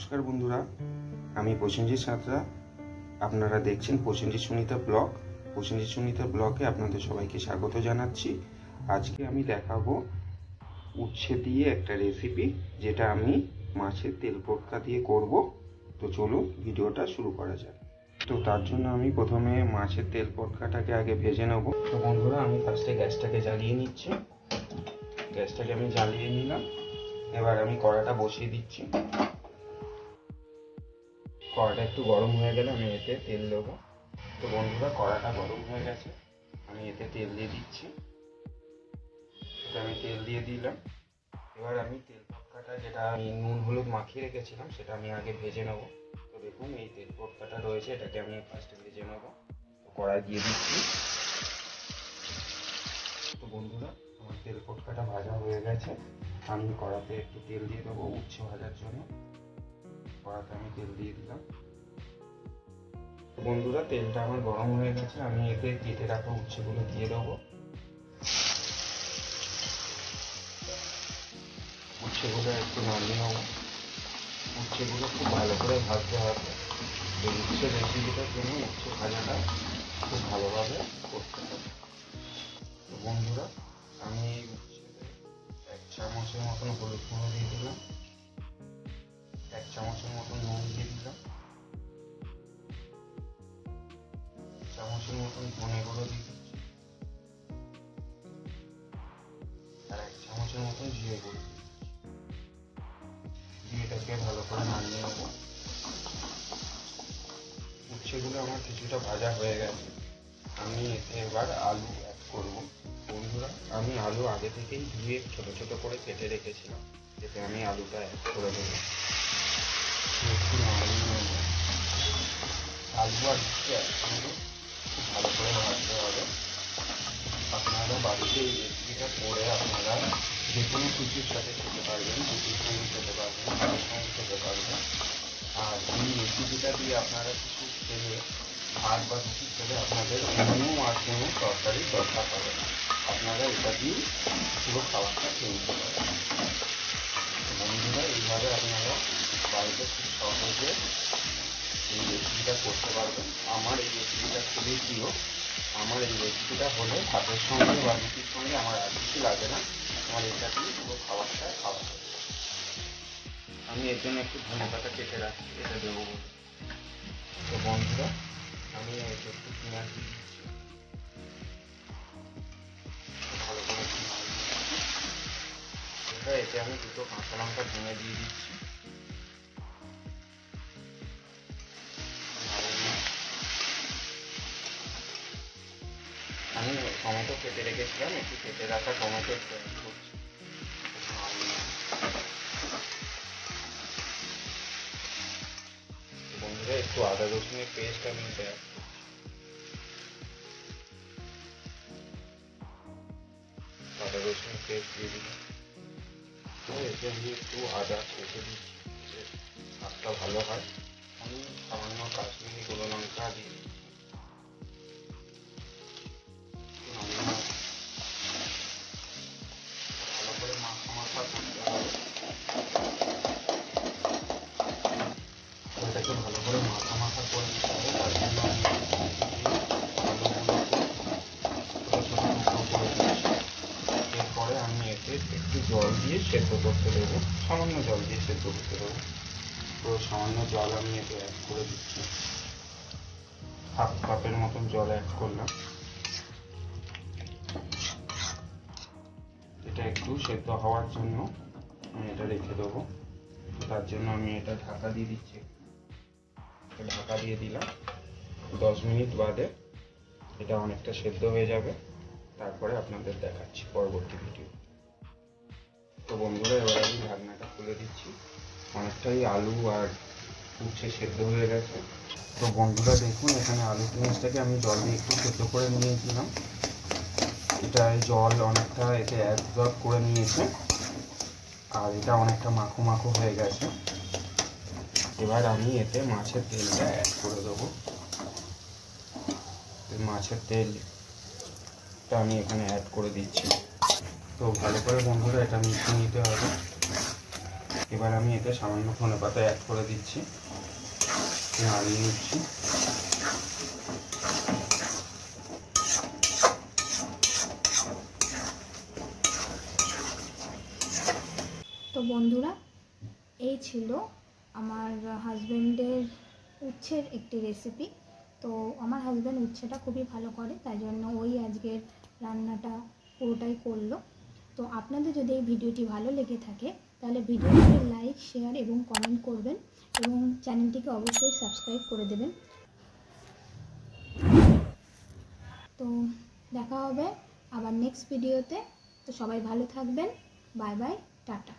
নমস্কার বন্ধুরা, আমি প্রসেনজিৎ সাঁতরা। আপনারা দেখছেন প্রসেনজিৎ সুনিতা ব্লগ। প্রসেনজিৎ সুনিতা ব্লগে আপনাদের সবাইকে স্বাগত জানাচ্ছি। আজকে আমি দেখাবো উচ্ছে দিয়ে একটা রেসিপি, যেটা আমি মাছের তেল পটকা দিয়ে করব। তো চলুন ভিডিওটা শুরু করা যাক। তো তার জন্য আমি প্রথমে মাছের তেল পটকাটাকে আগে ভেজে নেব। তো বন্ধুরা, আমি ফার্স্টে গ্যাসটাকে জ্বালিয়ে নিচ্ছি। গ্যাসটাকে আমি জ্বালিয়ে নিলাম। এবার আমি কড়াটা বসিয়ে দিচ্ছি। কড়াটা একটু গরম হয়ে গেলে আমি এতে তেল দেবো। তো বন্ধুরা, কড়াটা গরম হয়ে গেছে, আমি এতে তেল দিয়ে দিচ্ছি। এটা আমি তেল দিয়ে দিলাম। এবার আমি তেল পটকাটা, যেটা আমি নুন হলুদ মাখিয়ে রেখেছিলাম, সেটা আমি আগে ভেজে নেব। তো দেখুন, এই তেল পটকাটা রয়েছে, এটাকে আমি ফার্স্টে ভেজে নেব। তো কড়াই দিয়ে দিচ্ছি। তো বন্ধুরা, আমার তেল পটকাটা ভাজা হয়ে গেছে। আমি কড়াতে একটু তেল দিয়ে দেবো উচ্ছে ভাজার জন্য। কড়াতে আমি তেল দিয়ে দিলাম। বন্ধুরা, তেলটা আমার গরম হয়ে গেছে, আমি এতে কেটে রাখা উচ্ছেগুলো দিয়ে দেবো। উচ্ছেগুলো একটু নামিয়ে নেবো। উচ্ছেগুলো খুব ভালো করে ভাজতে হবে। এই উচ্ছে রেসিপিটার জন্য উচ্ছে ভাজাটা খুব ভালোভাবে করতে হবে। তো বন্ধুরা, আমি এই উচ্ছেতে 1 চামচের মতন হলুদ গুঁড়ো দিয়ে দিলাম, 1 চামচের মতন নুন দিয়ে দিলাম, 1 চামচের মতন ধনে গুঁড়ো দিয়ে দিচ্ছি, আর 1 চামচের মতন জিরে গুঁড়ো দিয়ে এটাকে ভালো করে নামিয়ে নেবো। উচ্ছেগুলো আমার কিছুটা ভাজা হয়ে গেছে, আমি এতে এবার আলু অ্যাড করব। বন্ধুরা, আমি আলু আগে থেকেই ধুয়ে ছোটো ছোটো করে কেটে রেখেছিলাম, এতে আমি আলুটা অ্যাড করে দেবো। একটু নামিয়ে নেব। আলু আর উচ্ছে একসঙ্গে খুব ভালো করে ভাজতে হবে। আপনারা বাড়িতে এই রেসিপিটা করে আপনারা যে কোনো কিছুর সাথে খেতে পারবেন, রুটির সঙ্গে খেতে পারবেন, ভাতের সঙ্গে খেতে পারবেন। আর এই রেসিপিটা দিয়ে আপনারা কিছু খেলে, ভাত বা রুটি খেলে আপনাদের অন্য আর কোনো তরকারির দরকার হবে না। আপনারা এটা দিয়ে পুরো খাবারটা খেয়ে নিতে পারবেন। বন্ধুরা, এইভাবে আপনারা বাড়িতে খুব সহজে এই রেসিপিটা করতে পারবেন। আমার এই রেসিপিটা খুবই প্রিয়। আমার এই রেসিপিটা হলে ভাতের সঙ্গে বা রুটির সঙ্গে আমার আর কিছু লাগে না, আমার এটা দিয়ে পুরো খাবারটা খাওয়া হবে। আমি এর জন্য একটু ধনেপাতা কেটে রাখছি, এটা দেবো। তো বন্ধুরা, আমি এতে একটু পেঁয়াজ দিয়ে দিচ্ছি, ভালো করে এতে আমি 2টো কাঁচা লঙ্কা ভেঙে দিয়ে দিচ্ছি। আমি টমেটো কেটে রেখেছিলাম, একটু কেটে রাখা টমেটো করছি। বন্ধুরা, একটু আদা রসুনের পেস্ট আমি এতে অ্যাড করছি। আদা রসুনের পেস্ট দিয়ে দিলাম। এতে আমি একটু আদা কেটে দিচ্ছি, স্বাদটা ভালো হয়। আমি সামান্য কাশ্মীরি গুঁড়ো লঙ্কা দিয়ে দিচ্ছি। ভালো করে মাখা করতে হবে। এটাকে ভালো করে মাখা করে নিতে হবে। তার জন্য আমি আলুগুলোকে ছোটো ছোটো টুকরো করে দিচ্ছি। এরপরে আমি এতে একটু জল দিয়ে সেদ্ধ করতে দেবো, সামান্য জল দিয়ে সেদ্ধ করতে দেবো। তো সামান্য জল আমি এতে অ্যাড করে দিচ্ছি, 1/2 কাপের মতন জল অ্যাড করলাম। এটা একটু সেদ্ধ হওয়ার জন্য আমি এটা রেখে দেবো। তার জন্য আমি এটা ঢাকা দিয়ে দিচ্ছি। ঢাকা দিয়ে দিলাম। 10 মিনিট বাদে এটা অনেকটা সেদ্ধ হয়ে যাবে, তারপরে আপনাদের দেখাচ্ছি পরবর্তী ভিডিও। তো বন্ধুরা, এবার আমি ঢাকনাটা খুলে দিচ্ছি। অনেকটাই আলু আর উচ্ছে সেদ্ধ হয়ে গেছে। তো বন্ধুরা, দেখুন, এখানে আলু পেঁয়াজটাকে আমি জল দিয়ে একটু সেদ্ধ করে নিয়েছিলাম। এটা জল অনেকটা এতে অ্যাবজর্ব করে নিয়েছে, আর এটা অনেকটা মাখো মাখো হয়ে গেছে। এবার আমি এতে মাছের তেলটা অ্যাড করে দেবো। মাছের তেলটা আমি এখানে অ্যাড করে দিচ্ছি। তো ভালো করে বন্ধুরা এটা মিশিয়ে নিতে হবে। এবার আমি এতে সামান্য ধনেপাতা অ্যাড করে দিচ্ছি, নাড়িয়ে নিচ্ছি। তো বন্ধুরা, এই ছিল আমার হাজব্যান্ডের উচ্ছের একটি রেসিপি। তো আমার হাজব্যান্ড উচ্ছেটা খুবই ভালো করে, তাই জন্য ওই আজকের রান্নাটা পুরোটাই করলো। তো আপনাদের যদি এই ভিডিওটি ভালো লেগে থাকে তাহলে ভিডিওটিকে লাইক, শেয়ার এবং কমেন্ট করবেন এবং চ্যানেলটিকে অবশ্যই সাবস্ক্রাইব করে দেবেন। তো দেখা হবে আবার নেক্সট ভিডিওতে। তো সবাই ভালো থাকবেন। Bye bye, tata.